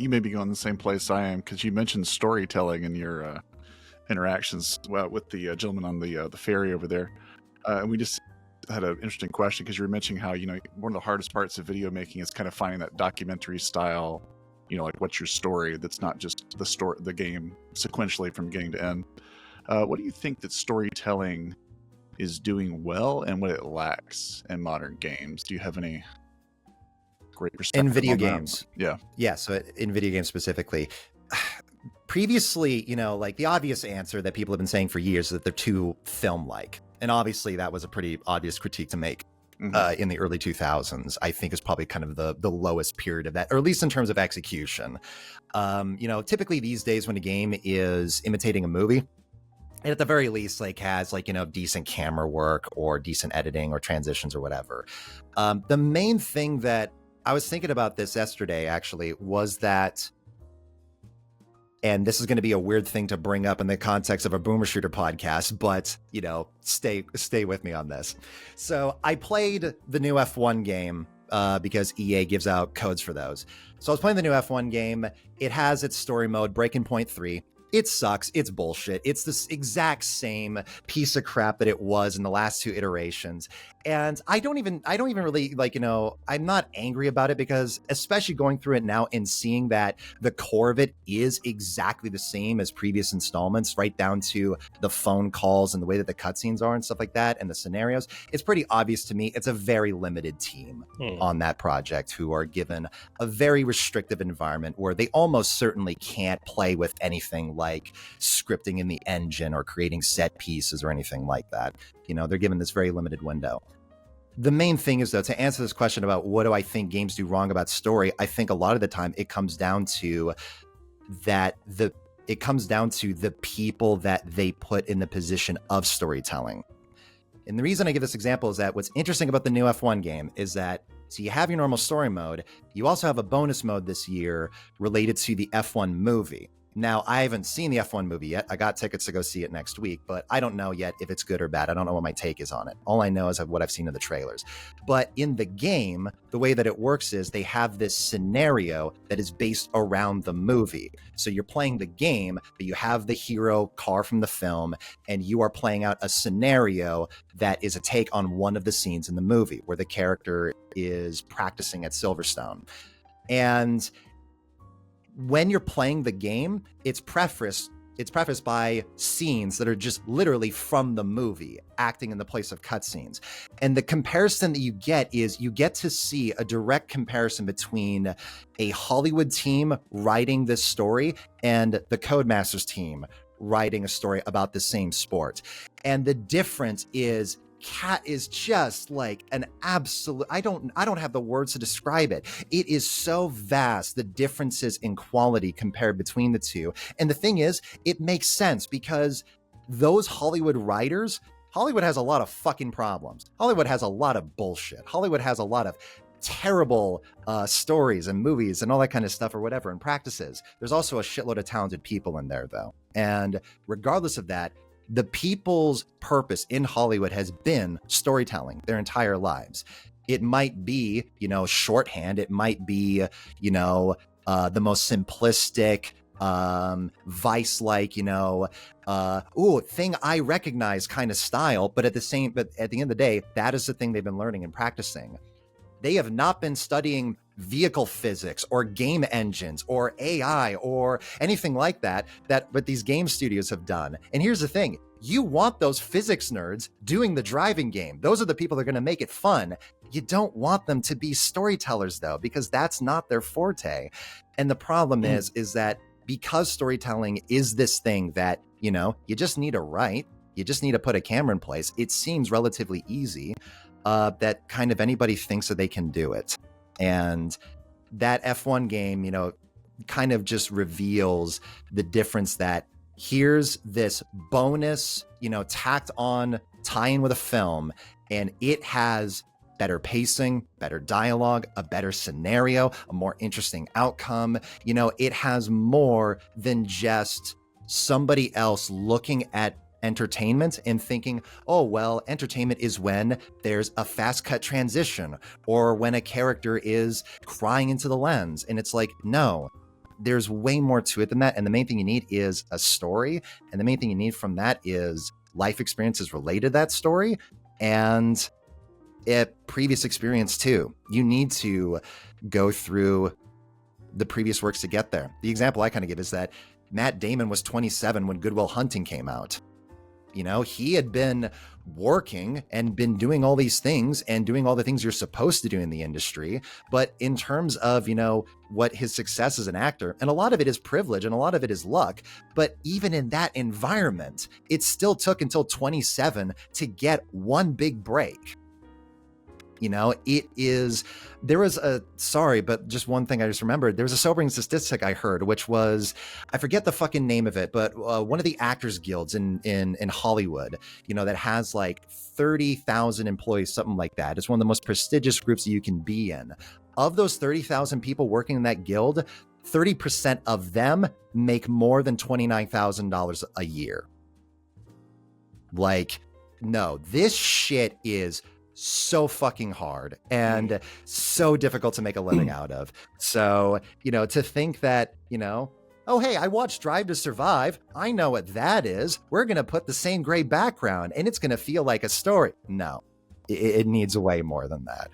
you may be going the same place I am, because you mentioned storytelling in your interactions with the gentleman on the ferry over there. And we just had an interesting question, because you were mentioning how, one of the hardest parts of video making is kind of finding that documentary style, like what's your story that's not just the game sequentially from beginning to end. What do you think that storytelling is doing well and what it lacks in modern games? Do you have any great perspective in video on that? games? Yeah. So in video games specifically, previously, like the obvious answer that people have been saying for years is that they're too film-like. And obviously that was a pretty obvious critique to make in the early 2000s. I think is probably kind of the lowest period of that, or at least in terms of execution. Typically these days when a game is imitating a movie, and at the very least, has decent camera work or decent editing or transitions or whatever. The main thing that I was thinking about this yesterday, actually, was that, and this is going to be a weird thing to bring up in the context of a Boomer Shooter podcast, but, stay with me on this. So I played the new F1 game because EA gives out codes for those. So I was playing the new F1 game. It has its story mode, Breaking Point 3. It sucks. It's bullshit. It's this exact same piece of crap that it was in the last two iterations. And I don't even really I'm not angry about it, because especially going through it now and seeing that the core of it is exactly the same as previous installments, right down to the phone calls and the way that the cutscenes are and stuff like that, and the scenarios, it's pretty obvious to me it's a very limited team on that project who are given a very restrictive environment where they almost certainly can't play with anything like scripting in the engine or creating set pieces or anything like that. They're given this very limited window. The main thing is, though, to answer this question about what do I think games do wrong about story, I think a lot of the time it comes down to the people that they put in the position of storytelling. And the reason I give this example is that what's interesting about the new F1 game is that, so you have your normal story mode, you also have a bonus mode this year related to the F1 movie. Now, I haven't seen the F1 movie yet. I got tickets to go see it next week, but I don't know yet if it's good or bad. I don't know what my take is on it. All I know is what I've seen in the trailers. But in the game, the way that it works is they have this scenario that is based around the movie. So you're playing the game, but you have the hero car from the film, and you are playing out a scenario that is a take on one of the scenes in the movie where the character is practicing at Silverstone. And when you're playing the game, it's prefaced by scenes that are just literally from the movie, acting in the place of cutscenes. And the comparison that you get is you get to see a direct comparison between a Hollywood team writing this story and the Codemasters team writing a story about the same sport. And the difference is Cat is just like an absolute, I don't have the words to describe it. It is so vast, the differences in quality compared between the two. And the thing is, it makes sense because those Hollywood writers, Hollywood has a lot of fucking problems. Hollywood has a lot of bullshit. Hollywood has a lot of terrible stories and movies and all that kind of stuff or whatever, and practices. There's also a shitload of talented people in there, though. And regardless of that, the people's purpose in Hollywood has been storytelling their entire lives. It might be, shorthand. It might be, the most simplistic, Vice-like, thing I recognize kind of style. But at the end of the day, that is the thing they've been learning and practicing. They have not been studying vehicle physics or game engines or AI or anything like that what these game studios have done. And here's the thing. You want those physics nerds doing the driving game. Those are the people that are going to make it fun. You don't want them to be storytellers, though, because that's not their forte. And the problem is that because storytelling is this thing that, you just need to write, you just need to put a camera in place, it seems relatively easy that kind of anybody thinks that they can do it. And that F1 game, kind of just reveals the difference that here's this bonus, tacked on tie-in with a film, and it has better pacing, better dialogue, a better scenario, a more interesting outcome. It has more than just somebody else looking at entertainment and thinking, oh, well, entertainment is when there's a fast cut transition or when a character is crying into the lens. And it's like, no, there's way more to it than that. And the main thing you need is a story. And the main thing you need from that is life experiences related to that story and previous experience too. You need to go through the previous works to get there. The example I kind of give is that Matt Damon was 27 when Good Will Hunting came out. You know, he had been working and been doing all these things and doing all the things you're supposed to do in the industry. But in terms of, you know, what his success as an actor, and a lot of it is privilege and a lot of it is luck. But even in that environment, it still took until 27 to get one big break. You know, but just one thing I just remembered, there was a sobering statistic I heard, which was, I forget the fucking name of it, but one of the actors guilds in Hollywood, you know, that has like 30,000 employees, something like that. It's one of the most prestigious groups that you can be in. Of those 30,000 people working in that guild, 30% of them make more than $29,000 a year. Like, no, this shit is so fucking hard and so difficult to make a living out of. So, you know, to think that, you know, oh, hey, I watched Drive to Survive. I know what that is. We're going to put the same gray background and it's going to feel like a story. No, it needs way more than that.